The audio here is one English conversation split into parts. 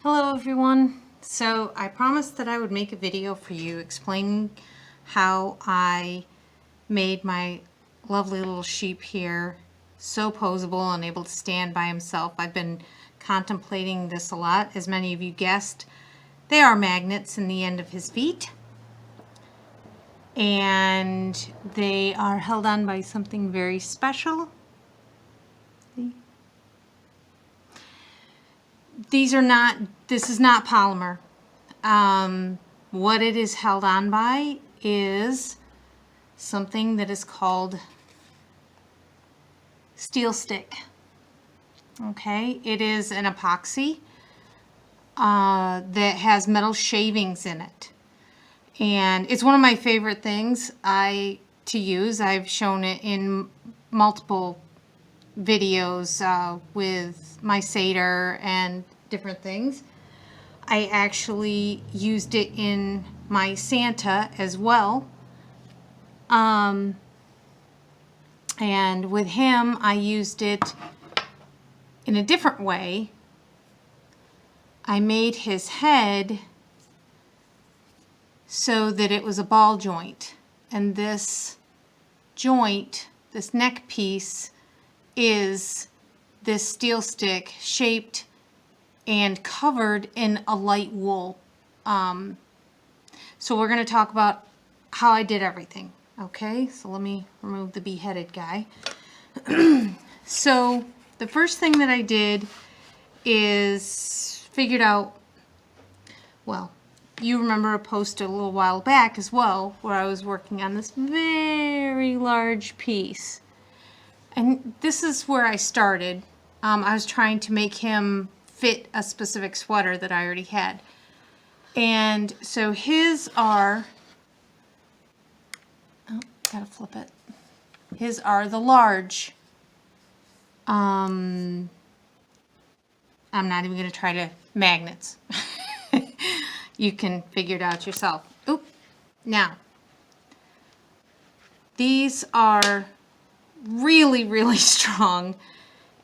Hello everyone. So I promised that I would make a video for you explaining how I made my lovely little sheep here so poseable and able to stand by himself. I've been contemplating this a lot. As many of you guessed, they are magnets in the end of his feet. And they are held on by something very special. This is not polymer. What it is held on by is something that is called steel stick. Okay, it is an epoxy that has metal shavings in it. And it's one of my favorite things to use. I've shown it in multiple videos with my satyr and different things. I actually used it in my Santa as well. And with him, I used it in a different way. I made his head so that it was a ball joint. And this joint, this neck piece, is this steel stick shaped and covered in a light wool. So we're going to talk about how I did everything. Okay, so let me remove the beheaded guy. So the first thing that I did is figured out, well, you remember a post a little while back as well where I was working on this very large piece. And this is where I started. I was trying to make him fit a specific sweater that I already had. And so his are, gotta flip it. His are the large. I'm not even gonna try to magnets. You can figure it out yourself. Oop. Now, these are really, really strong,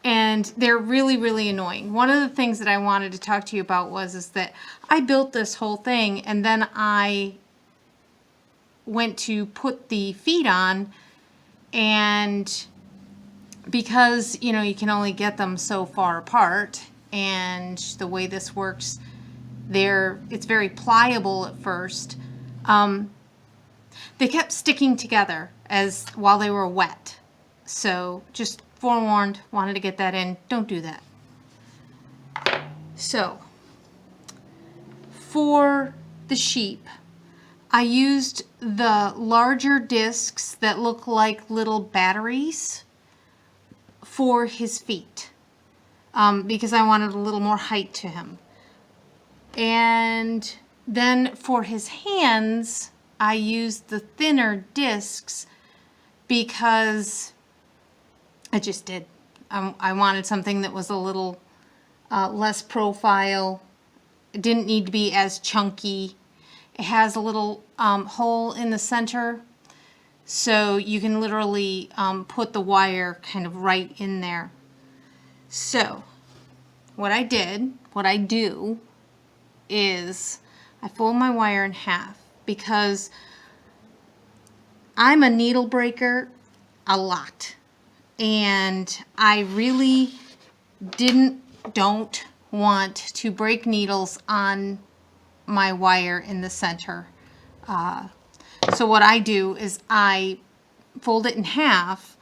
and they're really, really annoying. One of the things that I wanted to talk to you about is that I built this whole thing, and then I went to put the feet on, and because, you know, you can only get them so far apart, and the way this works, it's very pliable at first. They kept sticking together while they were wet. So just forewarned, wanted to get that in. Don't do that. So for the sheep, I used the larger discs that look like little batteries for his feet because I wanted a little more height to him. And then for his hands, I used the thinner discs because I just did. I wanted something that was a little less profile. It didn't need to be as chunky. It has a little hole in the center, so you can literally put the wire kind of right in there. So what I do is I fold my wire in half because I'm a needle breaker a lot, and I really don't want to break needles on my wire in the center. So what I do is I fold it in half,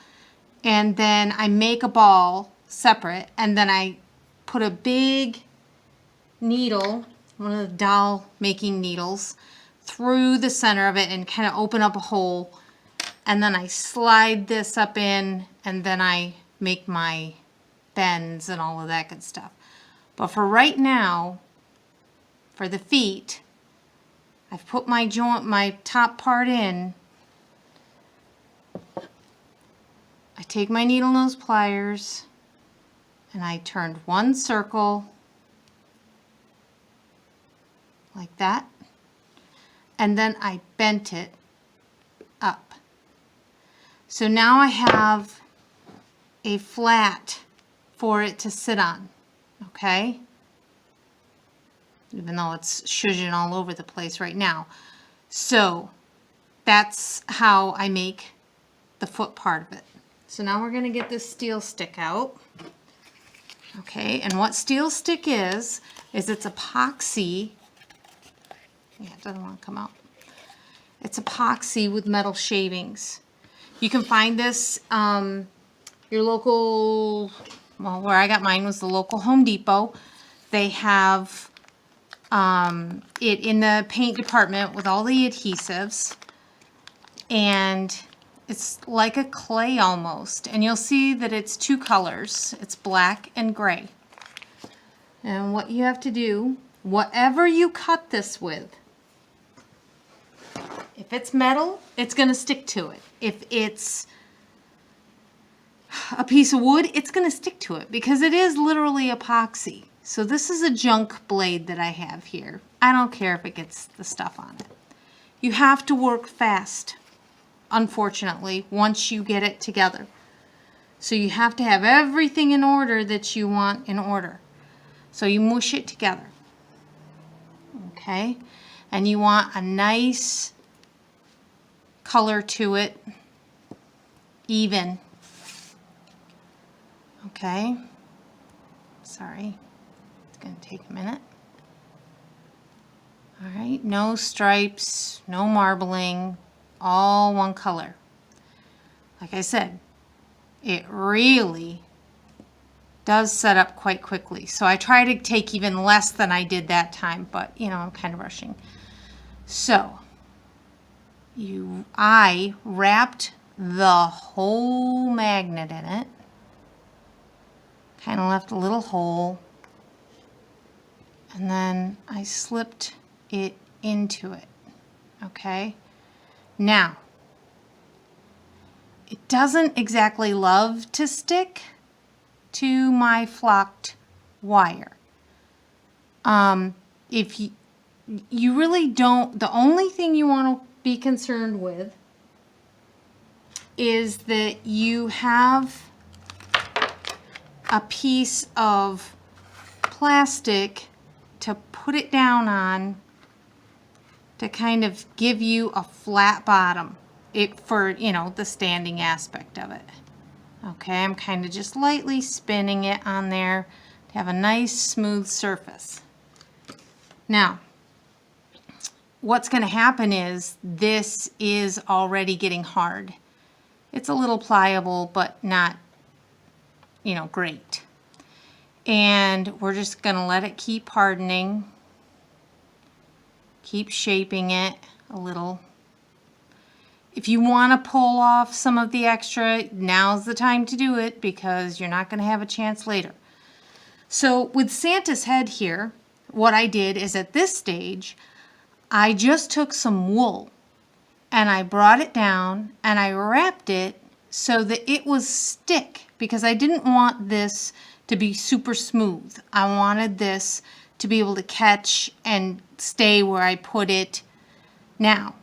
and then I make a ball separate, and then I put a big needle, one of the doll making needles, through the center of it and kind of open up a hole, and then I slide this up in, and then I make my bends and all of that good stuff. But for right now, for the feet, I've put my top part in. I take my needle nose pliers and I turned one circle like that, and then I bent it up. So now I have a flat for it to sit on, okay? even though it's shushing all over the place right now. So that's how I make the foot part of it. So now we're going to get this steel stick out. Okay, and what steel stick is it's epoxy. Yeah, it doesn't want to come out. It's epoxy with metal shavings. You can find this your local, well, where I got mine was the local Home Depot. They have it in the paint department with all the adhesives, and it's like a clay almost, and you'll see that it's two colors. It's black and gray. And what you have to do, whatever you cut this with, if it's metal, it's going to stick to it. If it's a piece of wood, it's going to stick to it because it is literally epoxy. So this is a junk blade that I have here. I don't care if it gets the stuff on it. You have to work fast, unfortunately, once you get it together. So you have to have everything in order that you want in order. So you mush it together. Okay? And you want a nice color to it, even. Okay? Sorry. It's going to take a minute. All right, no stripes, no marbling, all one color. Like I said, it really does set up quite quickly. So I try to take even less than I did that time, but you know, I'm kind of rushing. So I wrapped the whole magnet in it. Kind of left a little hole. And then I slipped it into it. Okay? Now, it doesn't exactly love to stick to my flocked wire. If you really don't, the only thing you want to be concerned with is that you have a piece of plastic to put it down on to kind of give you a flat bottom for, you know, the standing aspect of it. Okay, I'm kind of just lightly spinning it on there to have a nice smooth surface. Now, what's going to happen is this is already getting hard. It's a little pliable, but not, you know, great. And we're just going to let it keep hardening. Keep shaping it a little. If you want to pull off some of the extra, now's the time to do it because you're not going to have a chance later. So with Santa's head here, what I did is at this stage, I just took some wool and I brought it down and I wrapped it so that it was stick because I didn't want this to be super smooth. I wanted this to be able to catch and stay where I put it. Now,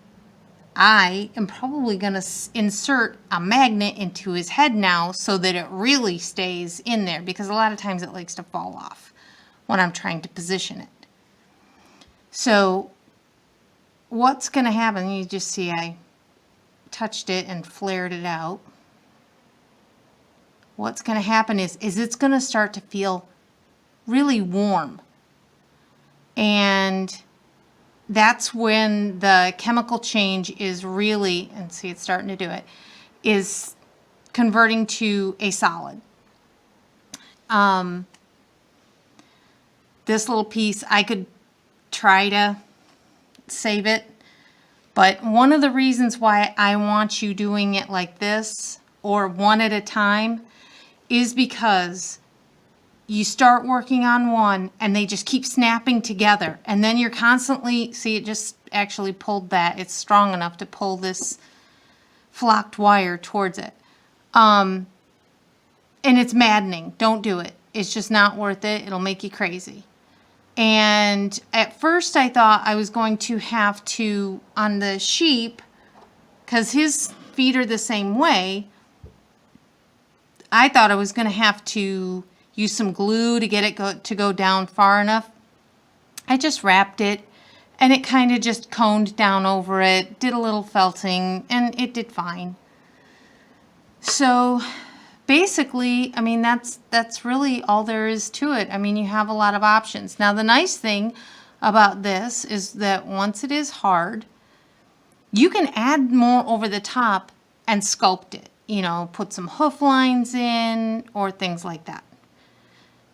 I am probably going to insert a magnet into his head now so that it really stays in there because a lot of times it likes to fall off when I'm trying to position it. So what's going to happen, you just see I touched it and flared it out. What's going to happen is it's going to start to feel really warm. And that's when the chemical change is really, and see it's starting to do it, is converting to a solid. This little piece, I could try to save it, but one of the reasons why I want you doing it like this, or one at a time, is because you start working on one and they just keep snapping together and then you're constantly, see it just actually pulled that, it's strong enough to pull this flocked wire towards it. And it's maddening, don't do it. It's just not worth it, it'll make you crazy. And at first I thought I was going to have to, on the sheep, because his feet are the same way, I thought I was going to have to use some glue to get it to go down far enough. I just wrapped it, and it kind of just coned down over it, did a little felting, and it did fine. So basically, I mean, that's really all there is to it. I mean, you have a lot of options. Now, the nice thing about this is that once it is hard, you can add more over the top and sculpt it. You know, put some hoof lines in or things like that.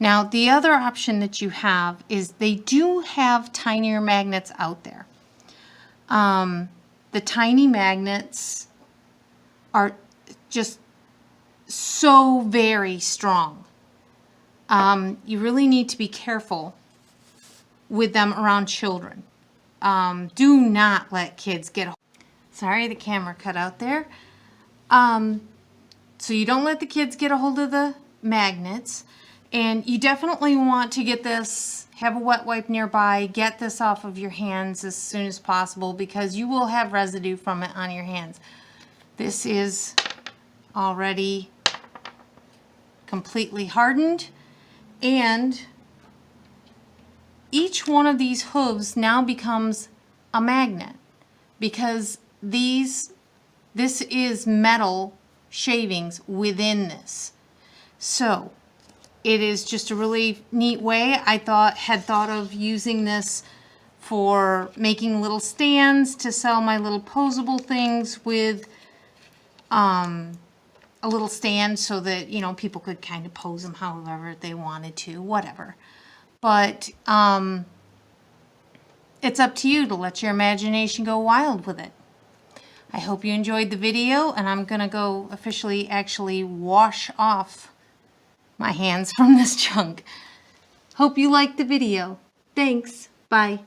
Now, the other option that you have is they do have tinier magnets out there. The tiny magnets are just so very strong. You really need to be careful with them around children. Do not let kids get, sorry, the camera cut out there. So you don't let the kids get a hold of the magnets, and you definitely want to get this, have a wet wipe nearby, get this off of your hands as soon as possible, because you will have residue from it on your hands. This is already completely hardened, and each one of these hooves now becomes a magnet, because this is metal shavings within this. So it is just a really neat way. I had thought of using this for making little stands to sell my little posable things with a little stand, so that, you know, people could kind of pose them however they wanted to, whatever. But it's up to you to let your imagination go wild with it. I hope you enjoyed the video, and I'm going to go officially actually wash off my hands from this junk. Hope you liked the video. Thanks. Bye.